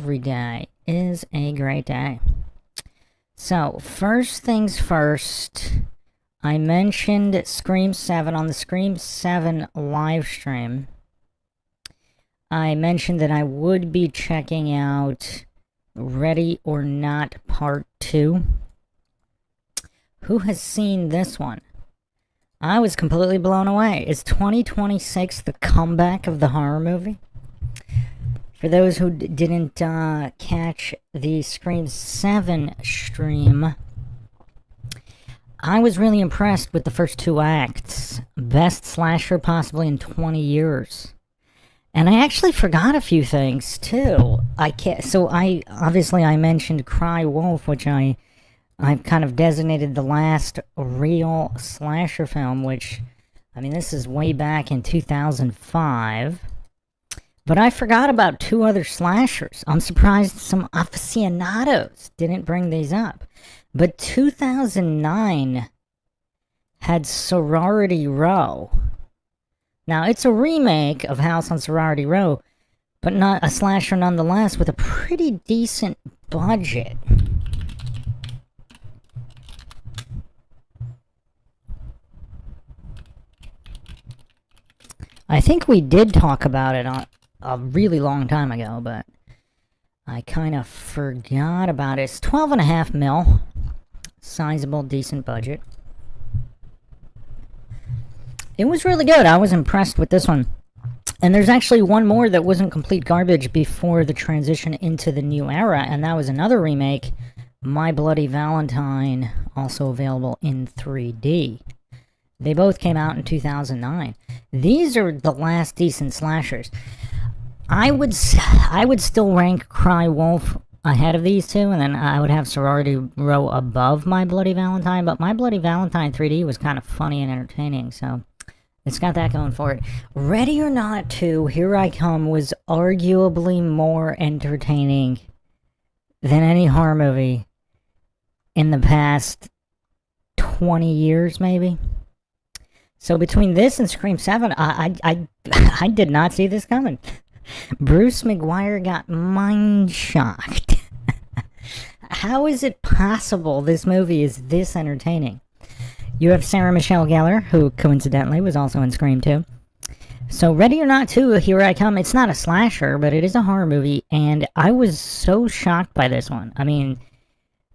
Every day is a great day. So, first things first, I mentioned Scream 7 on the Scream 7 live stream. I mentioned that I would be checking out Ready or Not Part 2. Who has seen this one? I was completely blown away. Is 2026 the comeback of the horror movie? For those who didn't catch the Scream 7 stream, I was really impressed with the first two acts. Best slasher possibly in 20 years. And I actually forgot a few things too. I mentioned Cry Wolf, which I've kind of designated the last real slasher film, which, I mean, this is way back in 2005. But I forgot about two other slashers. I'm surprised some aficionados didn't bring these up. But 2009 had Sorority Row. Now, it's a remake of House on Sorority Row, but not a slasher nonetheless, with a pretty decent budget. I think we did talk about it on a really long time ago, but I kind of forgot about it. It's 12.5 mil. Sizable, decent budget. It was really good. I was impressed with this one. And there's actually one more that wasn't complete garbage before the transition into the new era, and that was another remake, My Bloody Valentine, also available in 3D. They both came out in 2009. These are the last decent slashers. I would still rank Cry Wolf ahead of these two, and then I would have Sorority Row above My Bloody Valentine, but My Bloody Valentine 3D was kind of funny and entertaining, so it's got that going for it. Ready or Not 2, Here I Come, was arguably more entertaining than any horror movie in the past 20 years, maybe. So between this and Scream 7, I did not see this coming. Bruce McGuire got mind-shocked. How is it possible this movie is this entertaining? You have Sarah Michelle Gellar, who coincidentally was also in Scream 2. So Ready or Not 2, Here I Come, it's not a slasher, but it is a horror movie, and I was so shocked by this one. I mean,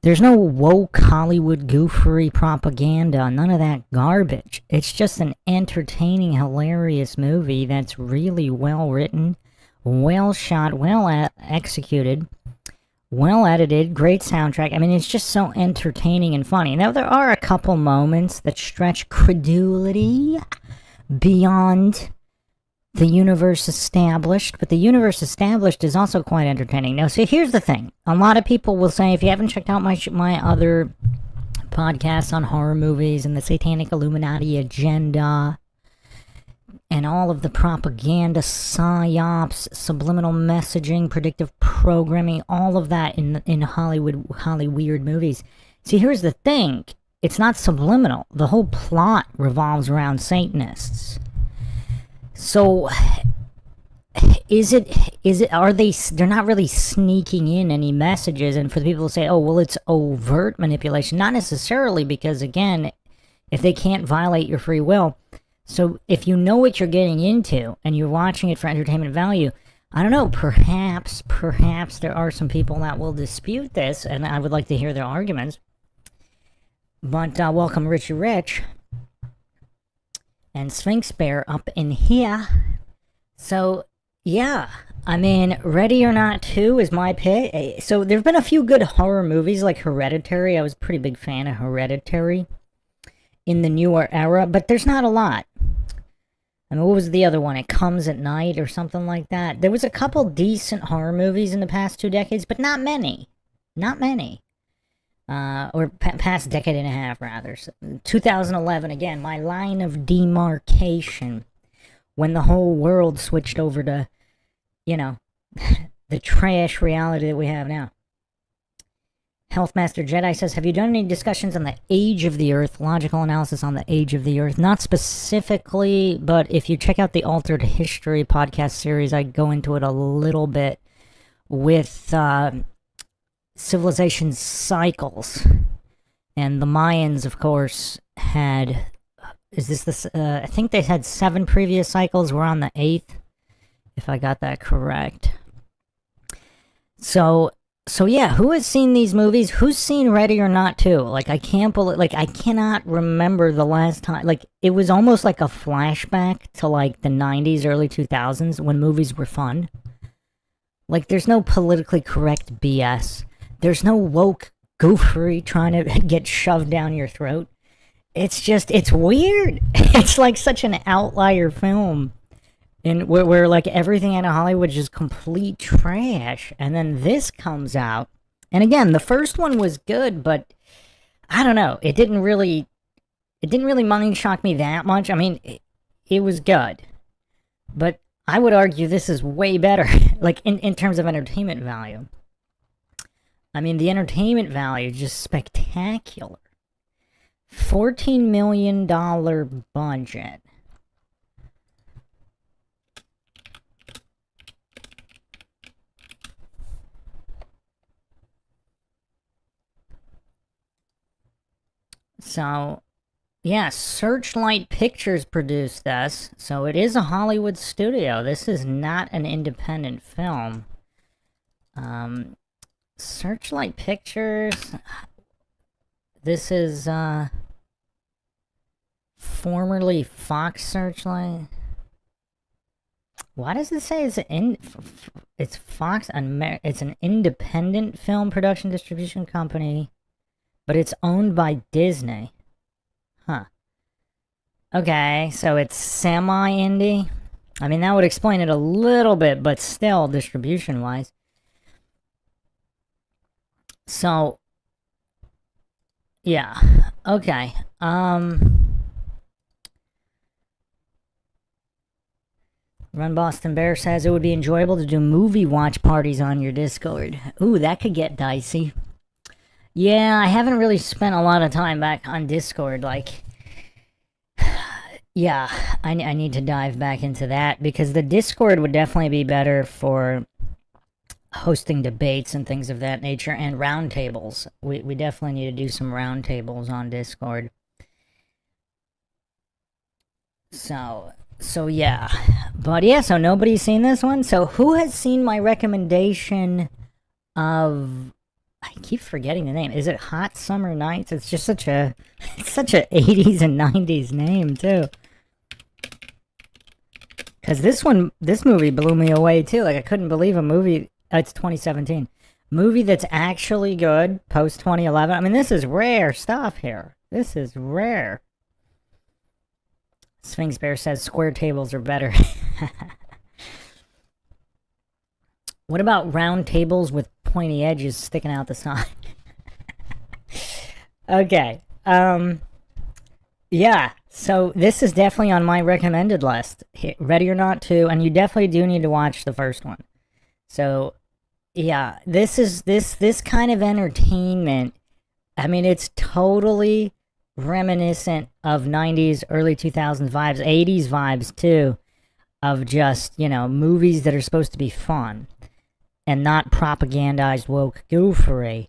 there's no woke Hollywood goofery propaganda, none of that garbage. It's just an entertaining, hilarious movie that's really well written, well shot, well executed, well edited, great soundtrack. I mean, it's just so entertaining and funny. Now, there are a couple moments that stretch credulity beyond the universe established, but the universe established is also quite entertaining. Now, see, here's the thing. A lot of people will say, if you haven't checked out my other podcasts on horror movies and the Satanic Illuminati agenda and all of the propaganda, psyops, subliminal messaging, predictive programming, all of that in Holly weird movies. See, here's the thing. It's not subliminal. The whole plot revolves around Satanists. So, they're not really sneaking in any messages, and for the people to say, oh, well, it's overt manipulation, not necessarily, because again, if they can't violate your free will, so if you know what you're getting into, and you're watching it for entertainment value, I don't know, perhaps there are some people that will dispute this, and I would like to hear their arguments, but welcome Richie Rich and Sphinx Bear up in here. So, yeah, I mean, Ready or Not 2 is my pick. So, there have been a few good horror movies like Hereditary. I was a pretty big fan of Hereditary in the newer era, but there's not a lot. I mean, what was the other one? It Comes at Night or something like that. There was a couple decent horror movies in the past 2 decades, but not many. Not many. Or past decade and a half, rather. So 2011, again, my line of demarcation, when the whole world switched over to, you know, the trash reality that we have now. Healthmaster Jedi says, have you done any discussions on the age of the Earth? Logical analysis on the age of the Earth. Not specifically, but if you check out the Altered History podcast series, I go into it a little bit. with civilization cycles. And the Mayans, of course, had... I think they had 7 previous cycles. We're on the 8th, if I got that correct. So yeah, who has seen these movies? Who's seen Ready or Not 2? Like, I can't believe... Like, I cannot remember the last time... Like, it was almost like a flashback to, like, the 90s, early 2000s, when movies were fun. Like, there's no politically correct BS. There's no woke goofery trying to get shoved down your throat. It's just, it's weird. It's like such an outlier film. Where like everything out of Hollywood is just complete trash. And then this comes out. And again, the first one was good, but I don't know. It didn't really mind shock me that much. I mean, it was good. But I would argue this is way better, like in terms of entertainment value. I mean, the entertainment value is just spectacular. $14 million budget. So, yeah, Searchlight Pictures produced this, so it is a Hollywood studio. This is not an independent film. Searchlight Pictures... This is, formerly Fox Searchlight. Why does it say it's Fox? It's an independent film production distribution company, but it's owned by Disney. Huh. Okay, so it's semi-indie. I mean, that would explain it a little bit, but still, distribution-wise. So... yeah, okay, Run Boston Bear says it would be enjoyable to do movie watch parties on your Discord. Ooh, that could get dicey. Yeah, I haven't really spent a lot of time back on Discord, like... yeah, I need to dive back into that, because the Discord would definitely be better for... hosting debates and things of that nature, and roundtables. We definitely need to do some roundtables on Discord. So yeah. But yeah, so nobody's seen this one. So who has seen my recommendation of... I keep forgetting the name. Is it Hot Summer Nights? It's just such a 80s and 90s name, too. Because this movie blew me away, too. Like, I couldn't believe a movie... It's 2017. Movie that's actually good, post-2011. I mean, this is rare stuff here. This is rare. Sphinx Bear says square tables are better. What about round tables with pointy edges sticking out the side? Okay. Yeah. So this is definitely on my recommended list. Ready or Not 2, and you definitely do need to watch the first one. So... yeah, this kind of entertainment, I mean, it's totally reminiscent of 90s, early 2000s vibes, 80s vibes, too, of just, you know, movies that are supposed to be fun, and not propagandized woke goofery,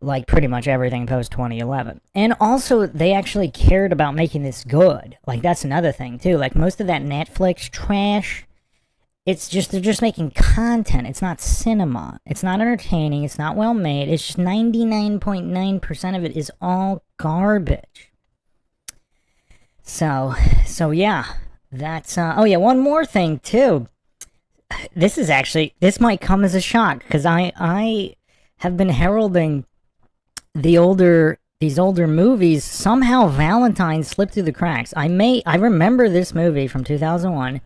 like pretty much everything post-2011. And also, they actually cared about making this good. Like, that's another thing, too. Like, most of that Netflix trash... it's just, they're just making content. It's not cinema. It's not entertaining. It's not well made. It's just 99.9% of it is all garbage. So yeah. That's, oh yeah, one more thing, too. This might come as a shock, because I have been heralding these older movies. Somehow Valentine slipped through the cracks. I remember this movie from 2001.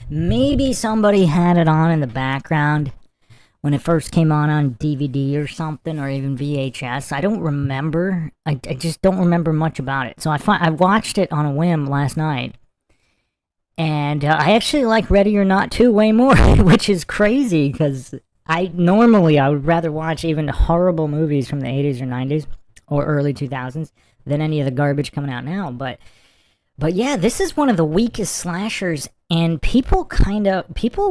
Maybe somebody had it on in the background when it first came on DVD or something, or even VHS. I don't remember. I just don't remember much about it. So I watched it on a whim last night. And I actually like Ready or Not 2 way more, which is crazy, because I would rather watch even horrible movies from the 80s or 90s or early 2000s than any of the garbage coming out now. But yeah, this is one of the weakest slashers. And people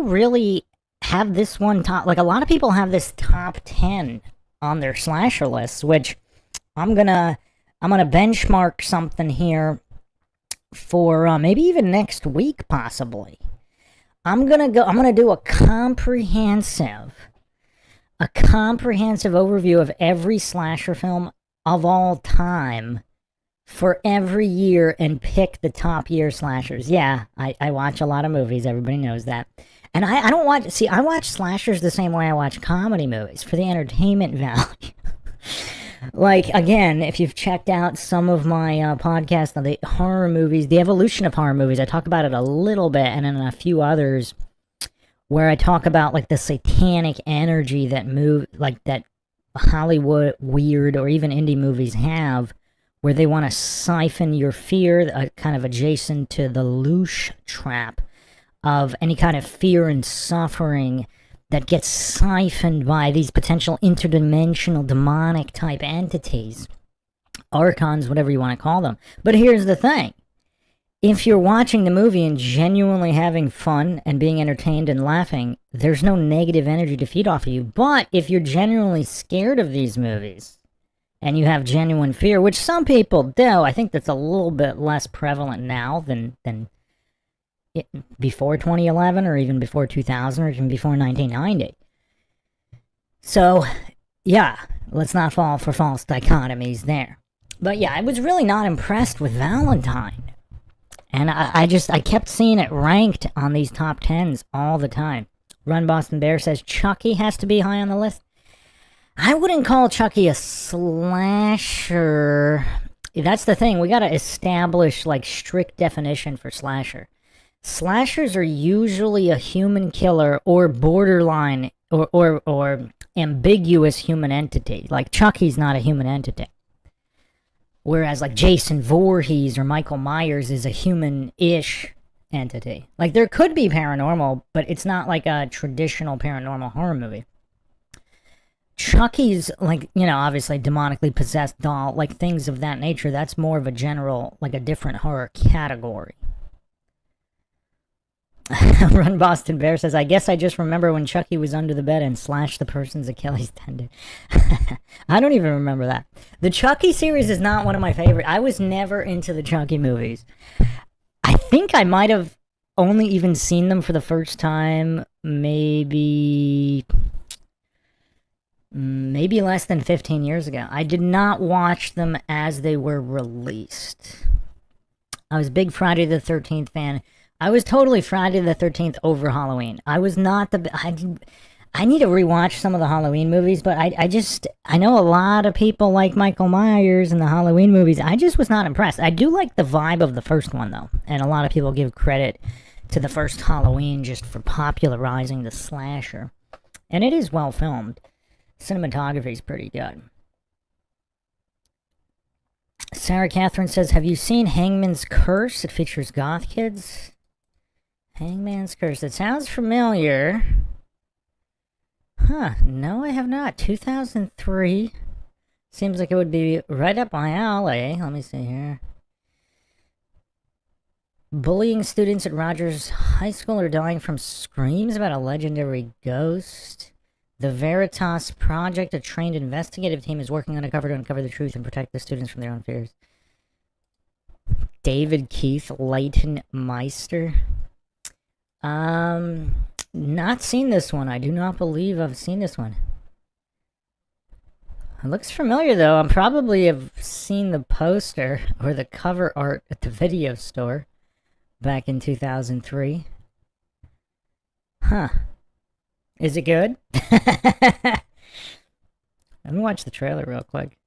really have this one top, like a lot of people have this top 10 on their slasher lists, which I'm gonna benchmark something here for maybe even next week, possibly. I'm gonna do a comprehensive overview of every slasher film of all time for every year and pick the top year slashers. Yeah, I watch a lot of movies, everybody knows that. And I don't watch, see, I watch slashers the same way I watch comedy movies, for the entertainment value. Like, again, if you've checked out some of my podcasts on the horror movies, the evolution of horror movies, I talk about it a little bit, and then a few others where I talk about, like, the satanic energy that that Hollywood weird or even indie movies have, where they want to siphon your fear, kind of adjacent to the loosh trap of any kind of fear and suffering that gets siphoned by these potential interdimensional demonic type entities, archons, whatever you want to call them. But here's the thing. If you're watching the movie and genuinely having fun and being entertained and laughing, there's no negative energy to feed off of you. But if you're genuinely scared of these movies and you have genuine fear, which some people do, I think that's a little bit less prevalent now than before 2011 or even before 2000 or even before 1990. So, yeah, let's not fall for false dichotomies there. But yeah, I was really not impressed with Valentine. And I kept seeing it ranked on these top 10s all the time. Run Boston Bear says Chucky has to be high on the list. I wouldn't call Chucky a slasher. That's the thing. We got to establish, like, strict definition for slasher. Slashers are usually a human killer or borderline or ambiguous human entity. Like, Chucky's not a human entity. Whereas, like, Jason Voorhees or Michael Myers is a human-ish entity. Like, there could be paranormal, but it's not like a traditional paranormal horror movie. Chucky's, like, you know, obviously demonically possessed doll, like, things of that nature. That's more of a general, like, a different horror category. Run Boston Bear says, I guess I just remember when Chucky was under the bed and slashed the person's Achilles tendon. I don't even remember that. The Chucky series is not one of my favorite. I was never into the Chucky movies. I think I might have only even seen them for the first time maybe less than 15 years ago. I did not watch them as they were released. I was a big Friday the 13th fan. I was totally Friday the 13th over Halloween. I was not I need to rewatch some of the Halloween movies, but I know a lot of people like Michael Myers and the Halloween movies. I just was not impressed. I do like the vibe of the first one, though, and a lot of people give credit to the first Halloween just for popularizing the slasher. And it is well filmed. Cinematography is pretty good. Sarah Catherine says, have you seen Hangman's Curse? It features goth kids. Hangman's Curse. It sounds familiar. Huh. No, I have not. 2003. Seems like it would be right up my alley. Let me see here. Bullying students at Rogers High School are dying from screams about a legendary ghost. The Veritas Project, a trained investigative team, is working undercover to uncover the truth and protect the students from their own fears. David Keith Leighton Meister. Not seen this one. I do not believe I've seen this one. It looks familiar, though. I probably have seen the poster or the cover art at the video store back in 2003. Huh. Is it good? Let me watch the trailer real quick.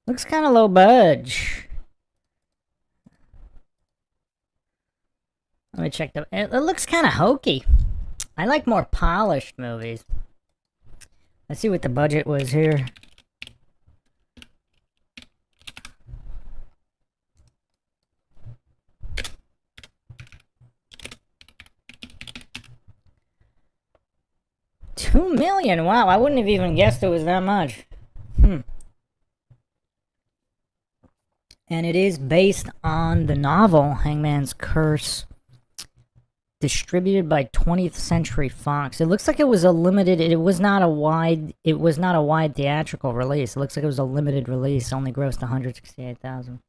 Looks kind of low budge. Let me check it looks kind of hokey. I like more polished movies. Let's see what the budget was here. $2 million. Wow, I wouldn't have even guessed it was that much. And it is based on the novel Hangman's Curse, distributed by 20th Century Fox. It looks like it was a limited, it was not a wide theatrical release. It looks like it was a limited release, only grossed 168,000.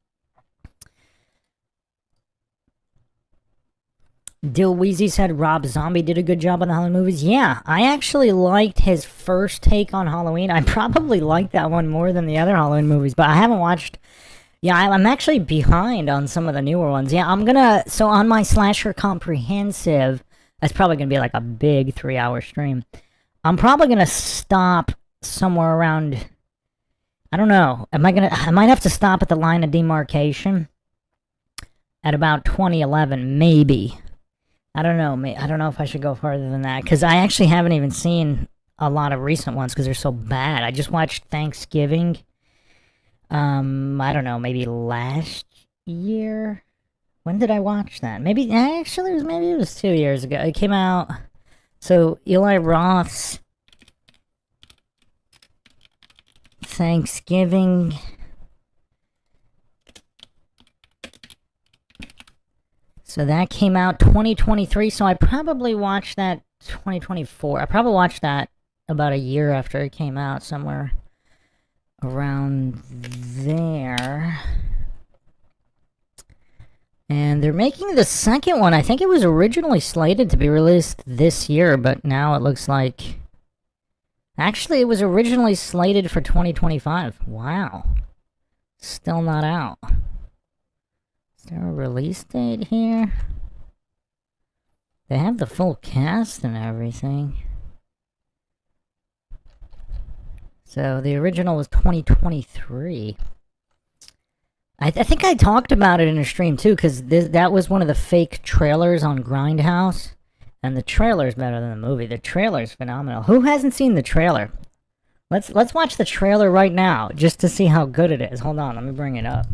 Dill Weezy said Rob Zombie did a good job on the Halloween movies. Yeah, I actually liked his first take on Halloween. I probably liked that one more than the other Halloween movies, but I haven't watched. Yeah, I'm actually behind on some of the newer ones. Yeah, I'm gonna. So on my Slasher Comprehensive, that's probably gonna be like a big 3-hour stream. I'm probably gonna stop somewhere around. I don't know. I might have to stop at the line of demarcation at about 2011, maybe. I don't know. I don't know if I should go farther than that because I actually haven't even seen a lot of recent ones because they're so bad. I just watched Thanksgiving. I don't know, maybe last year. When did I watch that? Maybe it was 2 years ago. It came out. So Eli Roth's Thanksgiving. So that came out 2023, so I probably watched that 2024. I probably watched that about a year after it came out, somewhere around there. And they're making the second one. I think it was originally slated to be released this year, but now it looks like... Actually, it was originally slated for 2025. Wow. Still not out. Is there a release date here? They have the full cast and everything. So the original was 2023. I think I talked about it in a stream too, because that was one of the fake trailers on Grindhouse. And the trailer's better than the movie. The trailer's phenomenal. Who hasn't seen the trailer? Let's watch the trailer right now, just to see how good it is. Hold on, let me bring it up.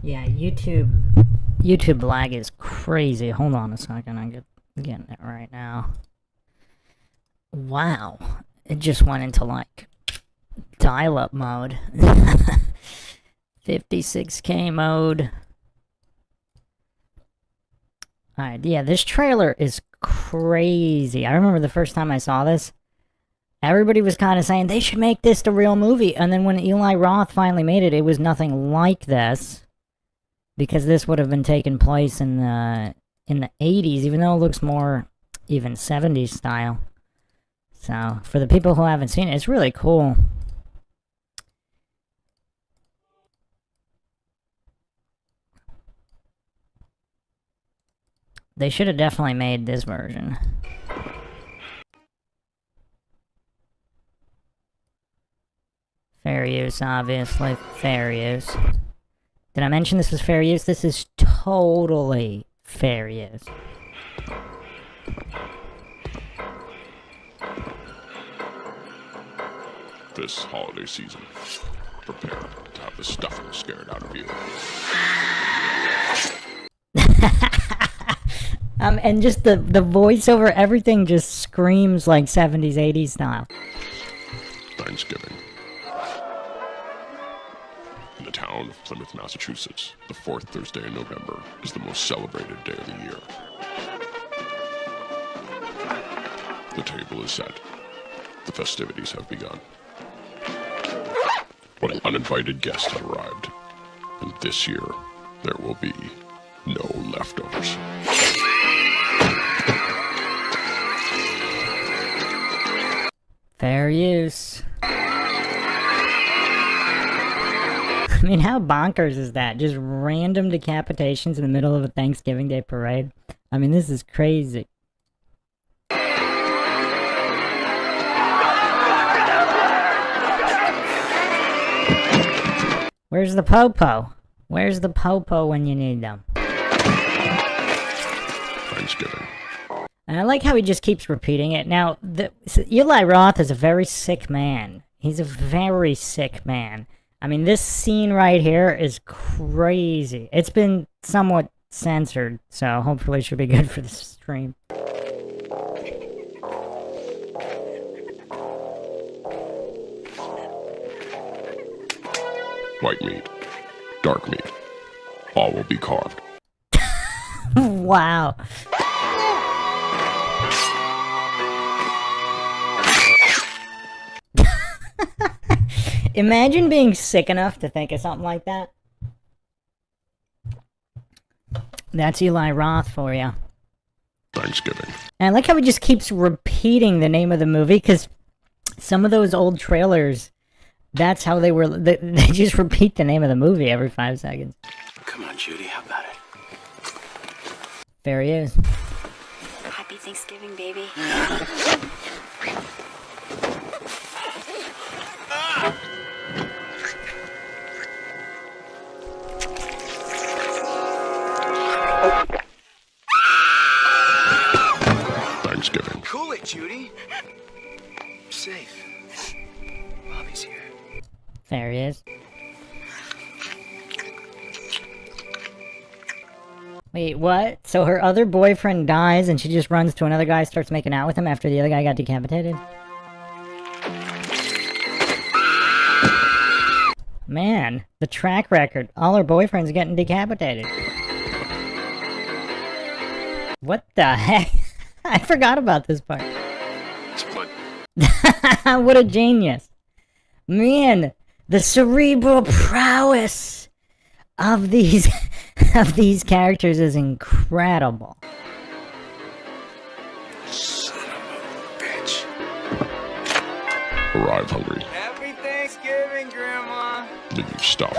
Yeah, YouTube lag is crazy. Hold on a second, I'm getting it right now. Wow, it just went into like dial-up mode. 56K mode. Alright, yeah, this trailer is crazy. I remember the first time I saw this, everybody was kind of saying they should make this the real movie, and then when Eli Roth finally made it, it was nothing like this. Because this would have been taking place in the 80s, even though it looks more even 70s style. So, for the people who haven't seen it, it's really cool. They should have definitely made this version. Fair use, obviously. Fair use. Did I mention this was fair use? This is totally fair use. This holiday season, prepare to have the stuffing scared out of you. And just the voiceover, everything just screams like 70s, 80s style. Thanksgiving. In the town of Plymouth, Massachusetts, the fourth Thursday in November is the most celebrated day of the year. The table is set. The festivities have begun. But an uninvited guest had arrived, and this year there will be no leftovers. Fair use. I mean, how bonkers is that? Just random decapitations in the middle of a Thanksgiving Day parade? I mean, this is crazy. Where's the po-po? Where's the po-po when you need them? Thanksgiving. And I like how he just keeps repeating it. Now, Eli Roth is a very sick man. He's a very sick man. I mean, this scene right here is crazy. It's been somewhat censored, so hopefully it should be good for the stream. White meat, dark meat, all will be carved. Wow. Imagine being sick enough to think of something like that. That's Eli Roth for you. Thanksgiving. And I like how he just keeps repeating the name of the movie, because some of those old trailers, that's how they were. They just repeat the name of the movie every 5 seconds. Come on, Judy, how about it? There he is. Happy Thanksgiving, baby. Thanksgiving. Cool it, Judy. Safe. Mommy's here. There he is. Wait, what? So her other boyfriend dies and she just runs to another guy, starts making out with him after the other guy got decapitated? Man, the track record. All her boyfriends getting decapitated. What the heck? I forgot about this part. What a genius. Man, the cerebral prowess of these characters is incredible. Son of a bitch. Arrive hungry. Happy Thanksgiving, Grandma. Leave stuff.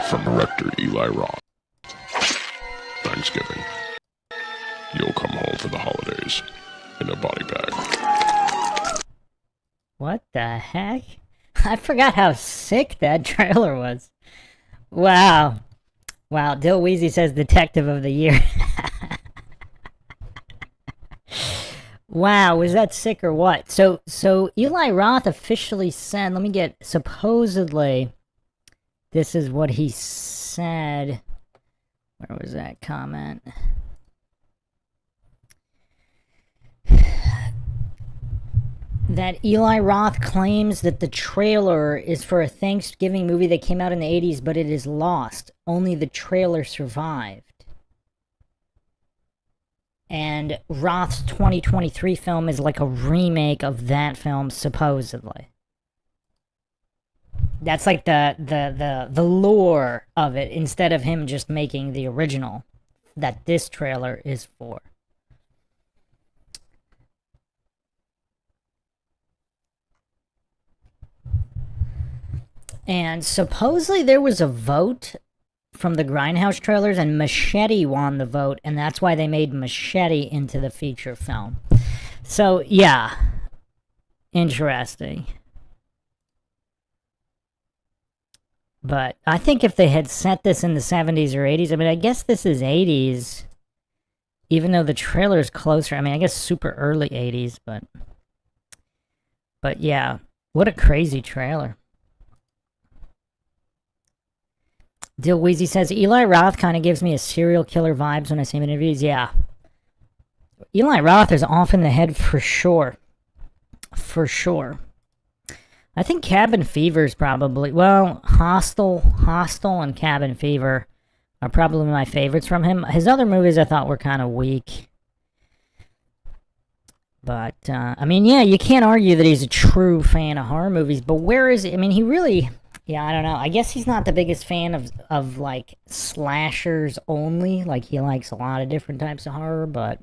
From Rector Eli Roth. Thanksgiving. You'll come home for the holidays in a body bag. What the heck? I forgot how sick that trailer was. Wow. Wow, Dill Weezy says Detective of the Year. Wow, was that sick or what? So Eli Roth officially said, let me get, supposedly, this is what he said. Where was that comment? That Eli Roth claims that the trailer is for a Thanksgiving movie that came out in the 80s, but it is lost. Only the trailer survived. And Roth's 2023 film is like a remake of that film, supposedly. That's like the lore of it, instead of him just making the original that this trailer is for. And supposedly there was a vote from the Grindhouse trailers, and Machete won the vote, and that's why they made Machete into the feature film. So, yeah. Interesting. But I think if they had set this in the 70s or 80s, I mean, I guess this is 80s, even though the trailer is closer. I mean, I guess super early 80s, but yeah, what a crazy trailer. Dill Weezy says, Eli Roth kind of gives me a serial killer vibes when I see him in interviews. Yeah. Eli Roth is off in the head for sure. For sure. I think Cabin Fever is probably, well, Hostel and Cabin Fever are probably my favorites from him. His other movies I thought were kind of weak. But, I mean, yeah, you can't argue that he's a true fan of horror movies, but where is he? I mean, he really... Yeah, I don't know. I guess he's not the biggest fan of like, slashers only. Like, he likes a lot of different types of horror, but...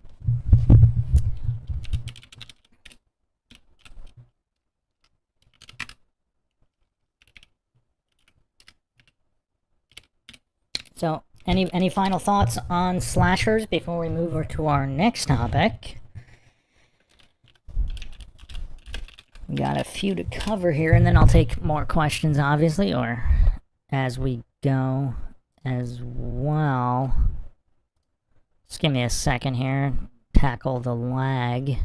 So, any final thoughts on slashers before we move over to our next topic? We got a few to cover here, and then I'll take more questions, obviously, or as we go as well. Just give me a second here. Tackle the lag.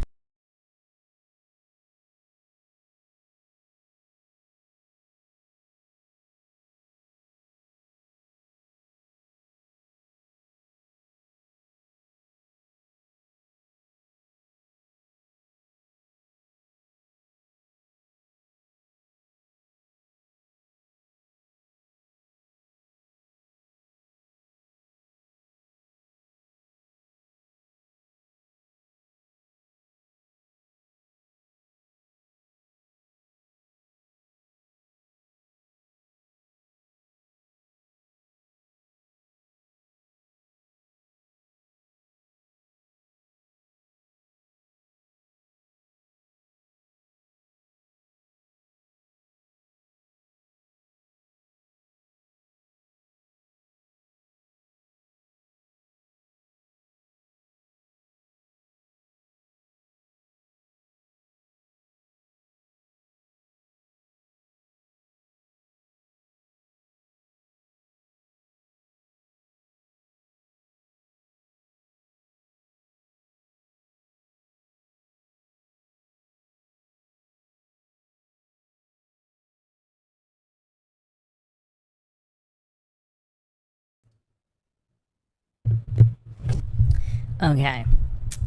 Okay.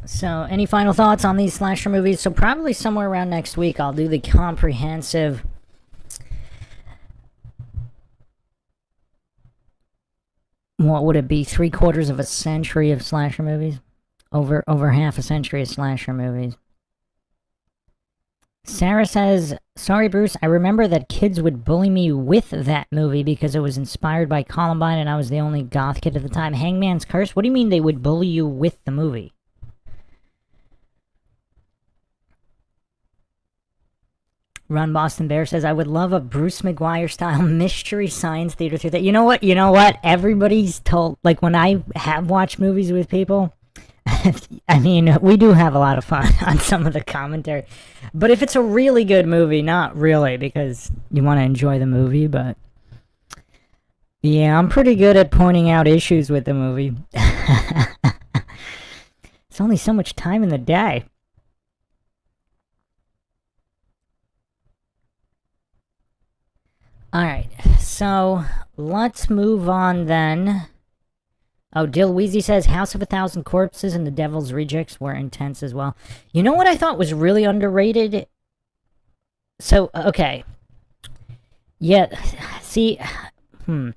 So, any final thoughts on these slasher movies? So, probably somewhere around next week, I'll do the comprehensive... What would it be? 3/4 of a century of slasher movies? Over half a century of slasher movies. Sarah says, sorry Bruce, I remember that kids would bully me with that movie because it was inspired by Columbine and I was the only goth kid at the time. Hangman's Curse? What do you mean they would bully you with the movie? Run Boston Bear says, I would love a Bruce McGuire style mystery science theater through that. You know what? Everybody's told, like when I have watched movies with people, I mean, we do have a lot of fun on some of the commentary. But if it's a really good movie, not really, because you want to enjoy the movie, but... Yeah, I'm pretty good at pointing out issues with the movie. It's only so much time in the day. Alright, so let's move on then. Oh, Dill Weezy says House of a Thousand Corpses and The Devil's Rejects were intense as well. You know what I thought was really underrated? So, okay. Yeah, see, I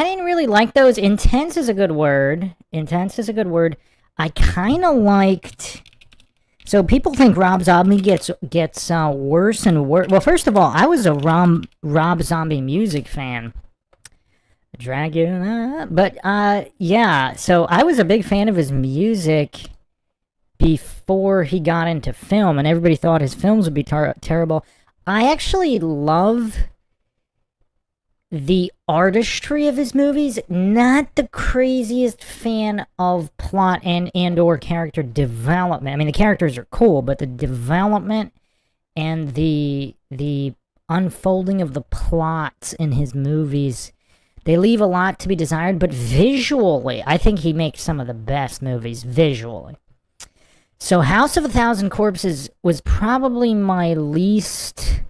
didn't really like those. Intense is a good word. Intense is a good word. I kind of liked... So people think Rob Zombie gets worse and worse. Well, first of all, I was a Rob Zombie music fan. Dracula. But, yeah. So I was a big fan of his music before he got into film. And everybody thought his films would be terrible. I actually love the artistry of his movies. Not the craziest fan of plot and or character development. I mean, the characters are cool, but the development and the unfolding of the plots in his movies, they leave a lot to be desired. But visually, I think he makes some of the best movies visually. So House of a Thousand Corpses was probably my least...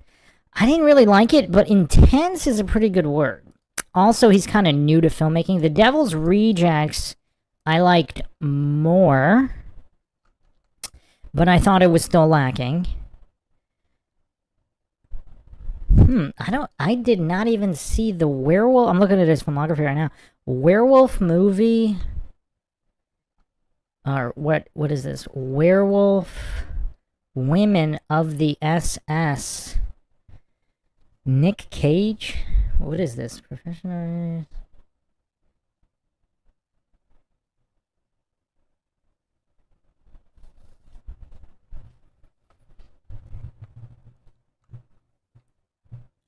I didn't really like it, but intense is a pretty good word. Also, he's kind of new to filmmaking. The Devil's Rejects, I liked more, but I thought it was still lacking. I did not even see the werewolf. I'm looking at his filmography right now. Werewolf movie. Or what is this? Werewolf Women of the SS. Nick Cage? What is this? Professional...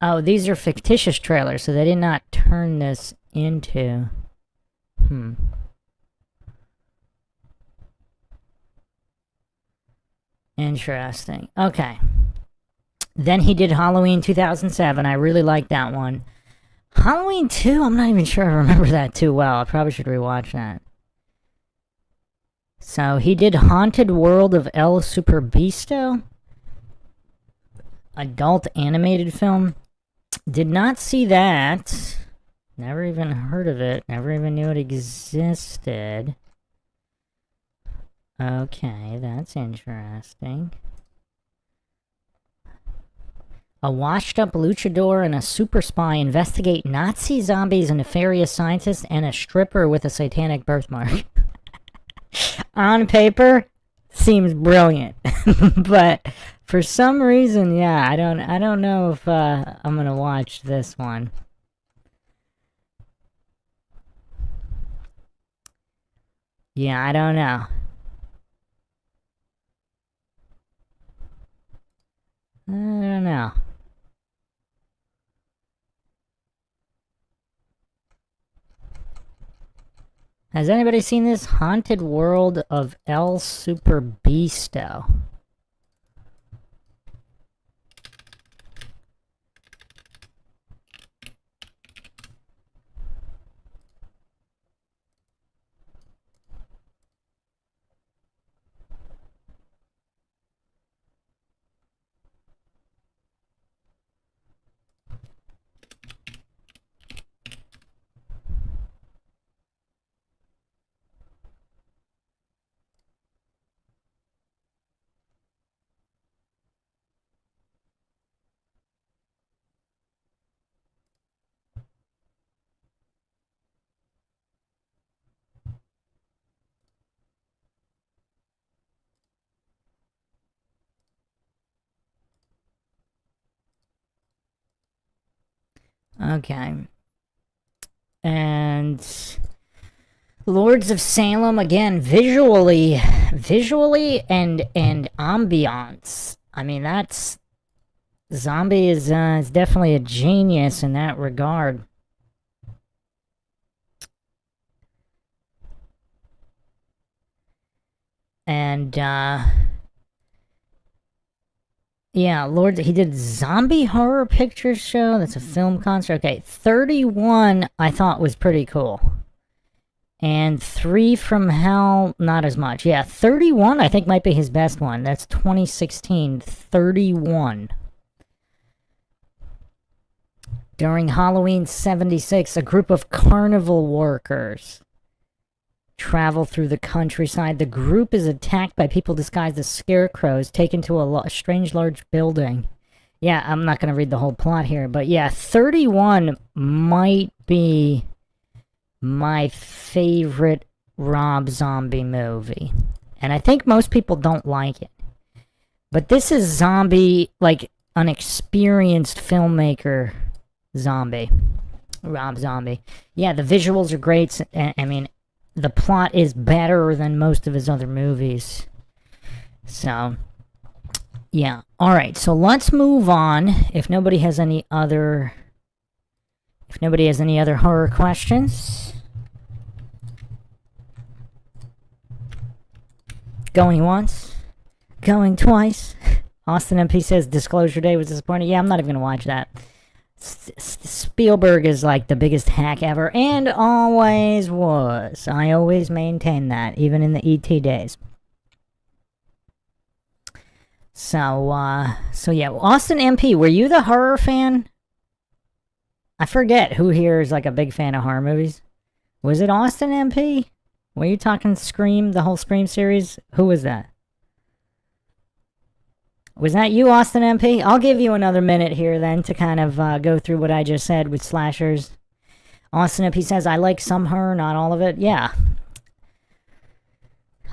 Oh, these are fictitious trailers, so they did not turn this into... Interesting. Okay. Then he did Halloween 2007. I really liked that one. Halloween 2, I'm not even sure I remember that too well. I probably should rewatch that. So he did Haunted World of El Superbeasto. Adult animated film. Did not see that. Never even heard of it. Never even knew it existed. Okay, that's interesting. A washed-up luchador and a super spy investigate Nazi zombies, a nefarious scientist, and a stripper with a satanic birthmark. On paper, seems brilliant. But for some reason, yeah, I don't know if I'm gonna watch this one. Yeah, I don't know. I don't know. Has anybody seen this? Haunted World of El Superbeasto. Okay. And Lords of Salem, again, visually and ambiance. I mean, that's... Zombie is definitely a genius in that regard. And, yeah, he did Zombie Horror Picture Show. That's a film concert. Okay, 31 I thought was pretty cool. And 3 from Hell, not as much. Yeah, 31 I think might be his best one. That's 2016. 31. During Halloween 76, a group of carnival workers travel through the countryside. The group is attacked by people disguised as scarecrows, taken to a strange large building. Yeah, I'm not going to read the whole plot here, but yeah, 31 might be my favorite Rob Zombie movie. And I think most people don't like it. But this is zombie, like an experienced filmmaker zombie. Rob Zombie. Yeah, the visuals are great. I mean, the plot is better than most of his other movies. So, yeah. Alright, so let's move on. If nobody has any other horror questions. Going once. Going twice. Austin MP says Disclosure Day was disappointing. Yeah, I'm not even going to watch that. Spielberg is like the biggest hack ever, and always was. I always maintain that, even in the E.T. days. So yeah, Austin MP, were you the horror fan? I forget who here is like a big fan of horror movies. Was it Austin MP? Were you talking Scream, the whole Scream series? Who was that? Was that you, Austin MP? I'll give you another minute here then to kind of go through what I just said with slashers. Austin MP says, I like some horror, not all of it. Yeah.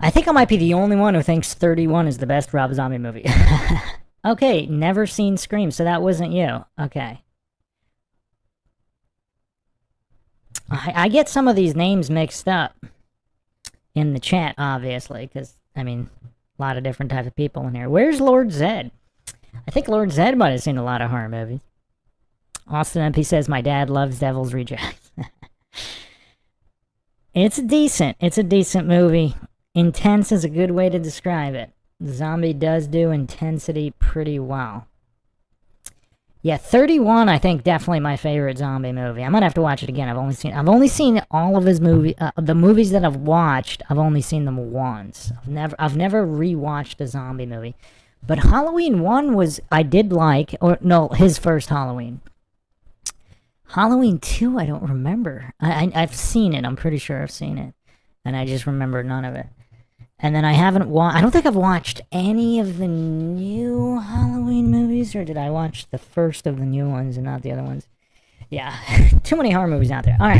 I think I might be the only one who thinks 31 is the best Rob Zombie movie. Okay, never seen Scream, so that wasn't you. Okay. I get some of these names mixed up in the chat, obviously, because, I mean, a lot of different types of people in here. Where's Lord Zed? I think Lord Zed might have seen a lot of horror movies. Austin MP says, my dad loves Devil's Rejects. It's decent. It's a decent movie. Intense is a good way to describe it. Zombie does do intensity pretty well. Yeah, 31, I think, definitely my favorite zombie movie. I might have to watch it again. I've only seen all of his movie. The movies that I've watched, I've only seen them once. I've never rewatched a zombie movie. But Halloween 1 I did like, or no, his first Halloween. Halloween 2, I don't remember. I've seen it. I'm pretty sure I've seen it, and I just remember none of it. And then I don't think I've watched any of the new Halloween movies, or did I watch the first of the new ones and not the other ones? Yeah, too many horror movies out there. Alright.